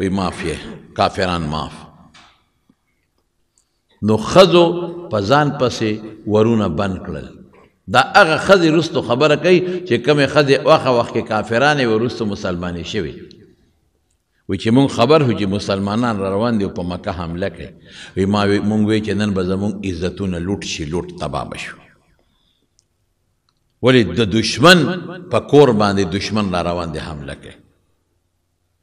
وی معاف یې کافران معاف نو ښځو په ځان پسې ورونه بند کړل دا هغه ښځې وروستو خبره کوي چې کومې ښځې هغه وخت کې کافرانې وې وروستو مسلمانې شوې وی چې مونږ خبر هو چې مسلمانان را روان دي او په مکه حمله کوي وی مونږ وی چې نن به زمونږ عزتونه لوټ شي لوټ تباه به شو ولې د دشمن په کور باندې دشمن را روان دي حمله کوي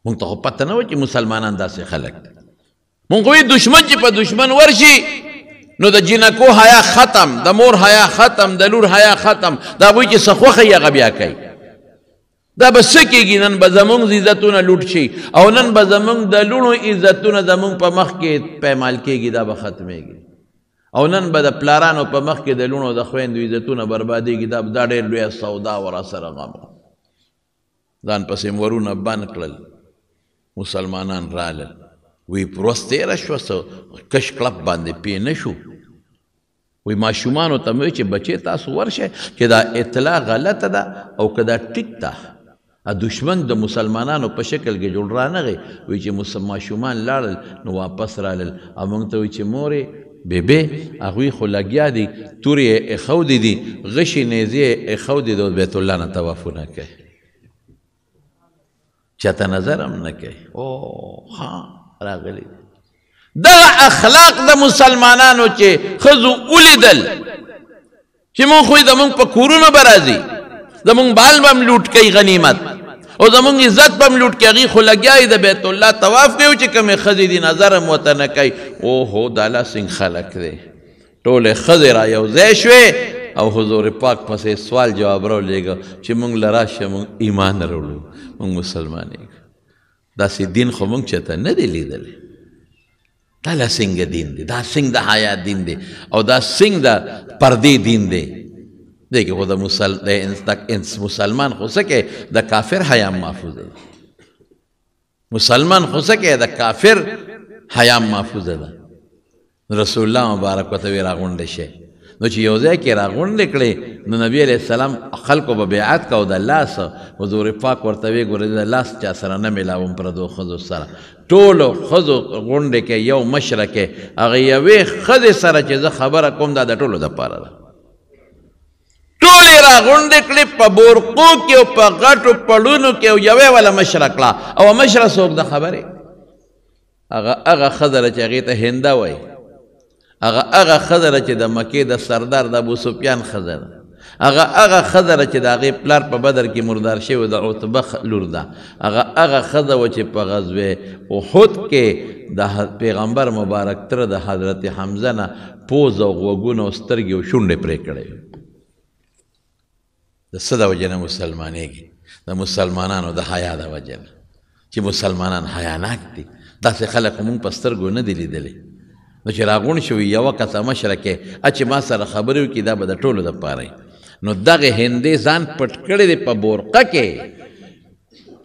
مونږ ته خو پته نه وه چې مسلمانان داسې خلک دي مونږ وی دشمن چې په دشمن ورشي نو د جنکو حیا ختم د مور حیا ختم د لور حیا ختم دا وی چې څه خوښه یې هغه بیا کوي دا به څه کېږي نن به زمونږ عزتونه لوټ شي او نن به زمونږ د لوڼو عزتونه زمونږ په مخ کې پیمال کېږي دا به ختمېږي او نن به د پلارانو په مخ کې د لوڼو د خویندو عزتونه بربادېږي دا ډېر لویه سودا ور سره غم ځان پسې ورونه بند کړل مسلمانان رالل وی پروس تېره شوه څه کش کلپ باندې پې نه شو وی ماشومانو ته مې چې بچې تاسو ورشئ چې دا اطلاع غلطه ده او که دا ټیک ده دشمن د مسلمانانو په شکل کې جوړ رانغی وی چې ماشومان لاړل نو واپس رالل او موږ ته وی چې مورې بېبې هغوی خو لګیا دي تورې یې ایښودې دي غشي نیزې یې ایښودې دي او بیت الله نه طوافونه کوي چاته نظر هم نه کوي او ها راغلی دغه اخلاق د مسلمانانو چې ښځو ولیدل چې مونږ خو زمونږ په کورونو به راځي زمونږ بال به هم لوټ کوي غنیمت او زمونږ عزت به هم لوټ کوي هغوی خو لګیا یې د بیت الله طواف کوي چې کومې ښځې دي نظر هم ورته نه کوي اوهو دا الله څنګه خلک دی ټولې ښځې را یو ځای شوې او حضور پاک پسې سوال جواب راولېږه چې مونږ له راشه مونږ ایمان راوړو مونږ مسلمانېږو داسې دین خو مونږ چېرته نه دی لیدلی دا لا څنګه دین دی دا څنګه د حیا دین دی او دا څنګه د پردې دین دی دی که خو د مسلمان خو څه کوي د کافر حیا محفوظه ده مسلمان خو څه کوي د کافر حیا محفوظه ده رسول الله مبارک ورته وی راغونډې شي نو چې یو ځای کې راغونډې کړې نو نبي علیه السلام خلکو به بیعت کو د لاس حضور پاک ورته وی ګورې د لاس چا سره نه میلاوم پردو ښځو سره ټولو ښځو غونډې کې یو مشره کې هغه یوې ښځې سره چې زه خبره کوم دا د ټولو دپاره ده ټولې راغونډې کړې په بورقو کې او په غټو پړونو کې او یوې والا مشره کړه او مشره څوک د خبرې هغه ښځه ده چې هغې ته هنده وایي هغه ښځه ده چې د مکې د سردار د ابو سفیان ښځه ده هغه ښځه ده چې د هغې پلار په بدر کې مردار شوی د عتبه لور ده هغه ښځه وه چې په غزوې احد کې د پیغمبر مبارک تره د حضرت حمزه نه پوز او غوږونه او سترګې او شونډې پرې کړی د څه د وجې نه مسلمانېږي د مسلمانانو د حیا د وجې نه چې مسلمانان حیاناک دي داسې خلک مونږ په سترګو نه دي لیدلی نو چې راغونډ شوي یوه کسه مشره کې چې ما سره خبرې وکړي دا به د ټولو دپاره نو دغه هندې ځان پټ کړی دی په بورقه کې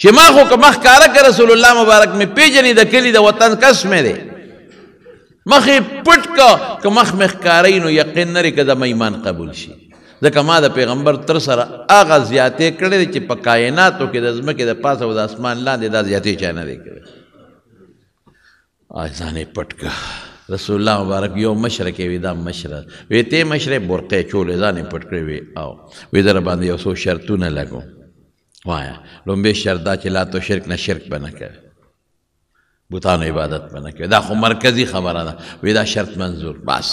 چې ما خو که مخ ښکاره که رسول الله مبارک مې پیژني د کلي د وطن کس مې دی مخ یې پټ که مخ مې ښکاروي نو یقین لري که زما ایمان قبول شي ځکه ما د پیغمبر تر سره هغه زیاتې کړی دی چې په کائناتو کې د ځمکې د پاسه او د اسمان لاندې دا زیاتې چا نه دی کړی ځان یې پټ که رسول الله مبارک یو مشره کې وی دا مشره وی ته مشره برقې چولې ځان یې پټ کړی وی او وی در باندې یو څو شرطونه لګو وایه لومبې شرط دا چې لا تو شرک نه شرک به نه کوي بوتانو عبادت به نه کوي دا خو مرکزي خبره ده وی دا شرط منظور بس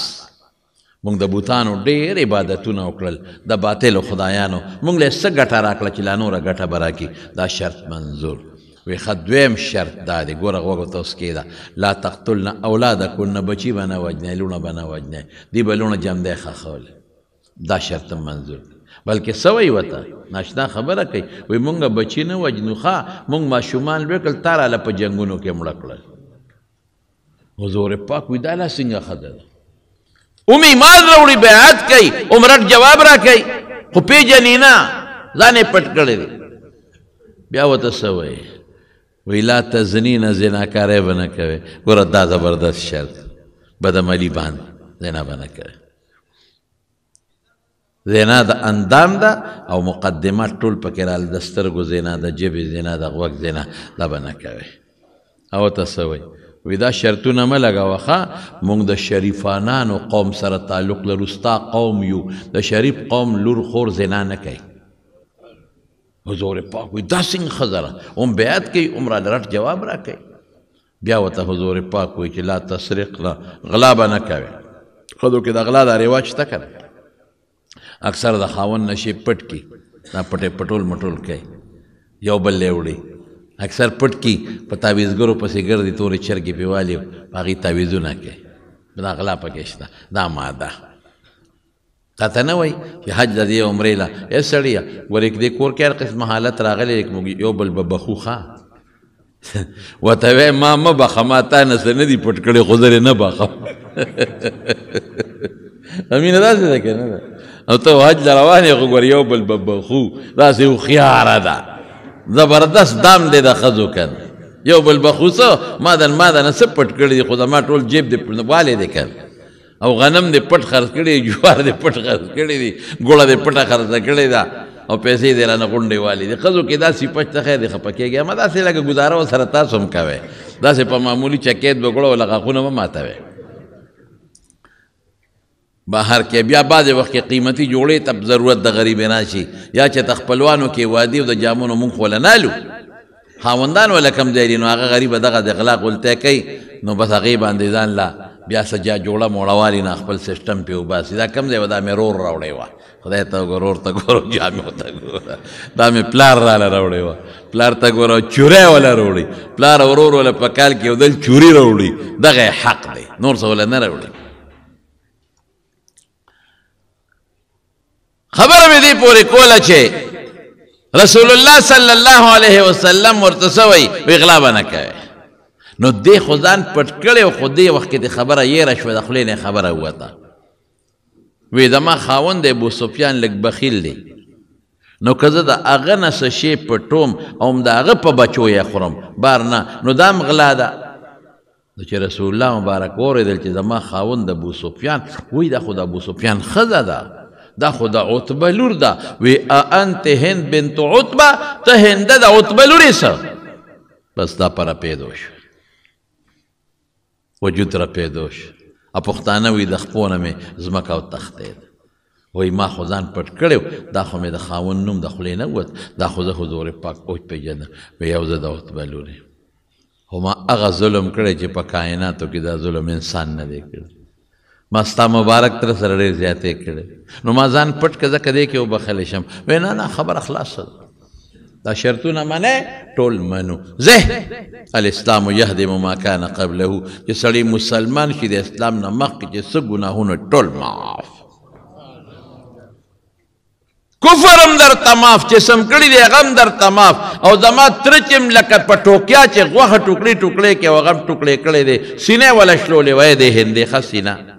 مونږ د بوتانو ډېر عبادتونه وکړل د باطلو خدایانو مونږ له څه ګټه راکړه چې لا نوره ګټه به راکړي دا شرط منظور وی ښه دویم شرط دا دی ګوره غوږو ته اوس کېده لا تقتلن اولادکن بچي به نه وجنئ لوڼه به نه وجنئ دوی به لوڼه جمدی ښخولې دا شرط هم منظور دی بلکې څه وایي ورته ناشنا خبره کوي وایي مونږ بچي نه وجنو ښه مونږ ماشومان لوی کړل تا راله په جنګونو کې مړه کړل حضور پاک وایي دا لا څنګه ښځه ده اوم ایمان راوړي بیعت کوي عمرت جواب را کوي خو پیژني نه ځان یې پټ کړی دی بیا ورته څه وایي وی لا تزنین زناکاری به نه کوي ګوره دا زبردست شرط بدعملي باندې زنا به نه کوي زنا د اندام ده او مقدمات ټول پکې رال د سترګو زنا د ژبې زنا د غوږ زنا دا به نه کوي او ته څه وایي وی دا شرطونه مه لګوه ښه موږ د شریفانانو قوم سره تعلق لرو ستا قوم یو د شریف قوم لور خور زنا نه کوي حضور پاک وی دا څنګه ښځه ده هم بیعت کوي هم راله رټ جواب را کوي بیا ورته حضور پاک وی چې لا تسرق غلا به نه کوې ښځو کې د غلا دا رواج شته که نه اکثر د خاوند نشي پټ کي دا پټې پټول مټول کوي یو بل لی وړي اکثر پټ کی په تعویزګرو پسې ګرځي تورې چرګې پې والي په هغې تعویزونه کوي دا غلا پکې شته دا ماده تا ته نه وایي چې حج د دې عمرې له ای سړیه ګورې که دې کور کې هر قسم حالت راغلی موږ یو بل به بخو ښه ورته وایي ما مه بخه ما تا نه څه نه دي پټ کړی خو زه نه بخم امینه داسې ده که نه ده او ته حج له روان یې خو ګورې یو بل به بخو داسې هوښیاره ده زبردست دام دی د ښځو کن یو بل بخوڅه ما د نه څه پټ کړي دي خو زما ټول جیب دې والی دی کن او غنم دې پټ خرڅ کړي جوار دې پټ خرڅ کړي دي ګوړه دې پټه خرڅه کړې ده او پیسې دې رانه غونډې والي دي ښځو کې داسې پچ ته خیر دې خفه کېږي اما داسې لکه ګزاره ورسره تاسو هم کوئ داسې په معمولي چکیت به ګوړه وله غاښونه مه ماتوئ بهر کې بیا بعضې وخت کې قیمتي جوړې ته ضرورت د غریبې راشي یا چې د خپلوانو کې وادي او د جامونو مونږ خو له نالو خاوندان وله کم ځای دي نو هغه غریبه دغه د اغلا غلطی کوي نو بس هغې باندې ځان له بیا سجا جوړه موړه والي نه خپل سسټم پې وباسي دا کم ځای و دا مې رور راوړی وه خدای ته وګوره رور ته ګوره جامې ته ګوره دا مې پلار راله راوړی وه پلار ته ګوره چوری وله راوړي پلار او ورور وله په کال کې یو دل چوري راوړي دغه یې حق دی نور څه وله نه راوړي خبر مې دې پورې کوله چې رسول الله صلی الله علیه وسلم ورته څه وایي وی غلا به نه کوې نو دې خو ځان پټ کړی او خو دې وخت کې د خبره یېره شوه د خولې نه خبره ووته وی زما خاوند دی ابو سفیان لږ بخیل دی نو که زه د هغه نه څه شی پټوم او هم د هغه په بچو یې خورم بار نه نو دا هم غلا ده نو چې رسول الله مبارک واورېدل چې زما خاوند د ابو سفیان وی دا خو د ابو سفیان ښځه ده دا خو د عتبه لور ده وی انت هند بنت عتبه ته هنده د عتبه لورې څه بس دا په رپېدو شو وجود رپېدو شو پښتانه وی د خپو نه مې ځمکه وتښتېد وی ما خو ځان پټ کړی دا خو مې د خاوند نوم د خولې نه ووت دا خو زه حضور پاک اوج پېژنم وی یو زه د عتبه لورې خو ما هغه ظلم کړی چې په کائناتو کې دا ظلم انسان نه دی کړی ما ستا مبارک تر سره ډېر زیاتې کړی نو ما ځان پټ که زه که دې کې وبخلی شم وی نه نه خبره خلاصه ده دا شرطونه منې ټول منو زه الاسلام یهدم ما کان قبله چې سړی مسلمان شي د اسلام نه مخکې چې څه ګناهونه ټول معاف کفر هم درته معاف چې سم کړي دی هغه هم درته معاف او زما تره چې لکه په ټوکیا چې غوښه ټوکړې ټوکړې کې هغه هم ټوکړې کړی دی سینې وله شلولې وی د هندې ښه سینه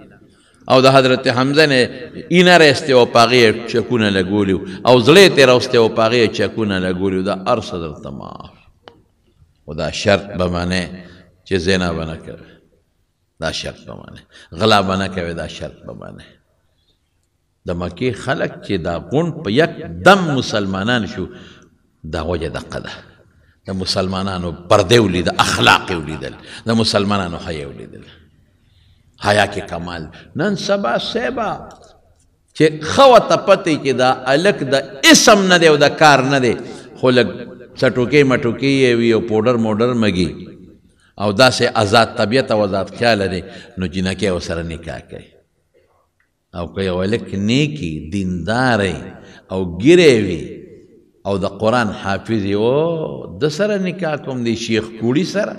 او د حضرت حمزه نه اینه راستی او په هغې یې چکونه لګولي او زړه یې تېروستی او په هغې یې چکونه لګولي دا هر څه درته معاف خو دا شرط به منې چې زنا به نه کوې دا شرط به منې غلا به نه کوې دا شرط به منې د مکې خلک چې دا غونډ په یک دم مسلمانان شو دا وجه دقه ده د مسلمانانو پردې ولیده اخلاق یې ولیدل د مسلمانانو حیا ولیدل حیا کې کمال نن سبا سیبا چې ښه ورته پته چې دا هلک د اسم نه دی او د کار نه دی خو لږ څټوکې مټوکې یې وي او پوډر موډر مږي او داسې آزاد طبیعت او آزاد خیاله دی نو جنکۍ ورسره نکاح کوي او که یو هلک نیکي دینداری او ګیرې وي او د قرآن حافظ یې او د سره نکاح کوم دی شیخ کوړي سره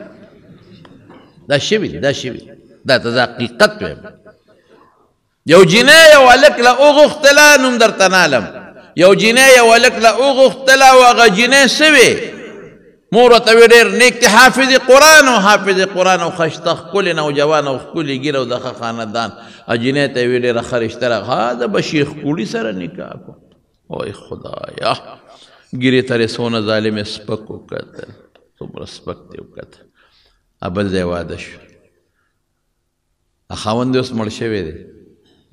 دا شوي دا شوي دا ته زه حقیقت ویم یو جینۍ یو هلک له وغوښتله نوم درته نالم یو جینۍ یو هلک له وغوښتله او هغه جینۍ څه وې مور ورته وی ډېر نیک دی حافظ قرآن او حافظ قرآن او ښایسته ښکلې نوجوان او ښکلې ګیره او د ښه خاندان جینۍ ته یې وی ډېره ښه رشته راغله زه به شیخ کوړي سره نکاح کوم وای خدایا ګیرې ته یې څونه ظالم یې سپک وکتل څومره سپک دی وکتل بل ځای واده شو خاوند اوس مړ شوی دی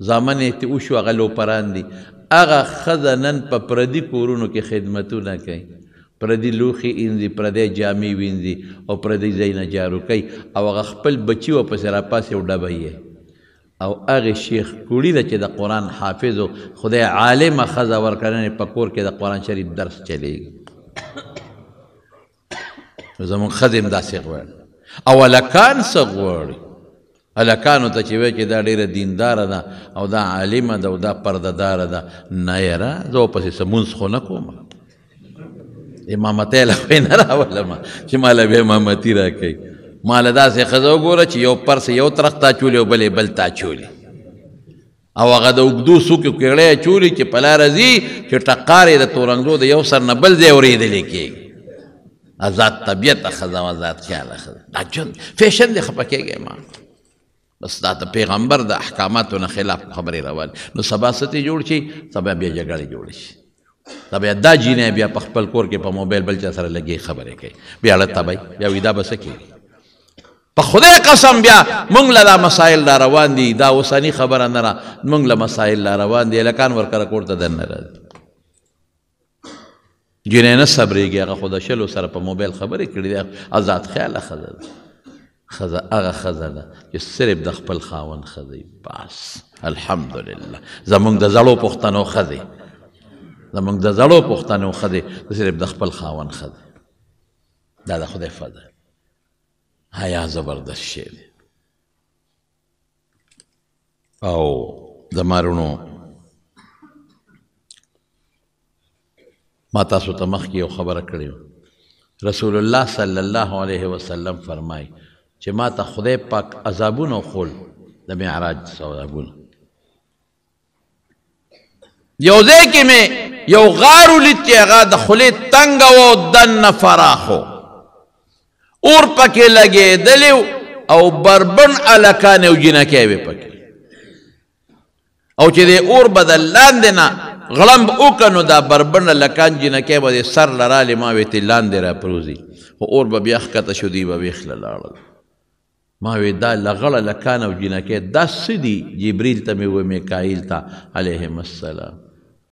زامن یې وشو هغه لوپران دي هغه ښځه نن په پردي کورونو کې خدمتونه کوي پردي لوښي وینځي پردی جامې وینځي او پردي ځای نه جارو کوي او هغه خپل بچي ورپسې راپاسي او ډبه یې او هغې شیخ کوړي ده چې د قرآن حافظ و خدای عالمه ښځه ورکړنې په کور کې د قرآن شریف درس چلیږي زمونږ ښځې هم داسې غواړي او هلکان څه غواړي هلکانو ته چې وایي چې دا ډېره دینداره ده او دا عالمه ده او دا پردهداره ده نه یاره زه ورپسې څه مونځ خو نه کوم امامتی له خو یې نه راولمه چې ماله بیا امامتي راکوي ماله داسې ښځه وګوره چې یو پرس یو طرف تا چولي او بلې بل تا چولي او هغه د اوږدو څوکو کیړی چولي چې په لاره ځي چې ټقار یې د تورنګزو د یو سر نه بل ځای اورېدلی کېږي آزاد طبیعته ښځه او آزاد خیاله ښځه دا ژوند فیشن دی خفه کېږی ما بس دا د پیغمبر د احکاماتو نه خلاف خبرې روان نو سبا ستې جوړ شي سبا بیا جګړې جوړې شي دا بیا دا جینۍ بیا په خپل کور کې په موبایل بل چا سره لګې خبرې کوي بیا اړه تبی بیا وي دا به څه کېږي په خدای قسم بیا موږ له دا مسایل را روان دي دا اوسني خبره نه را موږ له مسایل را روان دي هلکان ورکره کور ته دننه راځي جینۍ نه صبرېږي هغه خو د شلو سره په موبایل خبرې کړي دي آزاد خیاله ښځه ده ښځه هغه ښځه ده چې صرف د خپل خاوند ښځه بس الحمدلله زموږ د زړو پښتنو ښځې زموږ د زړو پښتنو ښځې صرف د خپل خاوند ښځه دا د خدای فضل حیا زبردست شی دی او د مارونو ما تاسو ته مخکې یو خبره کړې رسول الله صلی الله علیه وسلم فرمایي چې ما ته خدای پاک عذابونه وښول د معراج عذابونه یو ځای کې مې یو غار ولید چې هغه د خولې تنګه و دننه فراخ اور پکې لګېدلی او بربن هلکان او جینکۍ وې پکې او چې د اور به د لاندې نه غړمب وکړه نو دا بربن هلکان جینکۍ به د سر له رالې ما وې تې لاندې راپروزي خو اور به بیا ښکته شو دوی به ویښله لاړل ما وی دا لغړه هلکان او جینکۍ دا څه دي جبریل ته مې و میکایل ته علیهم السلام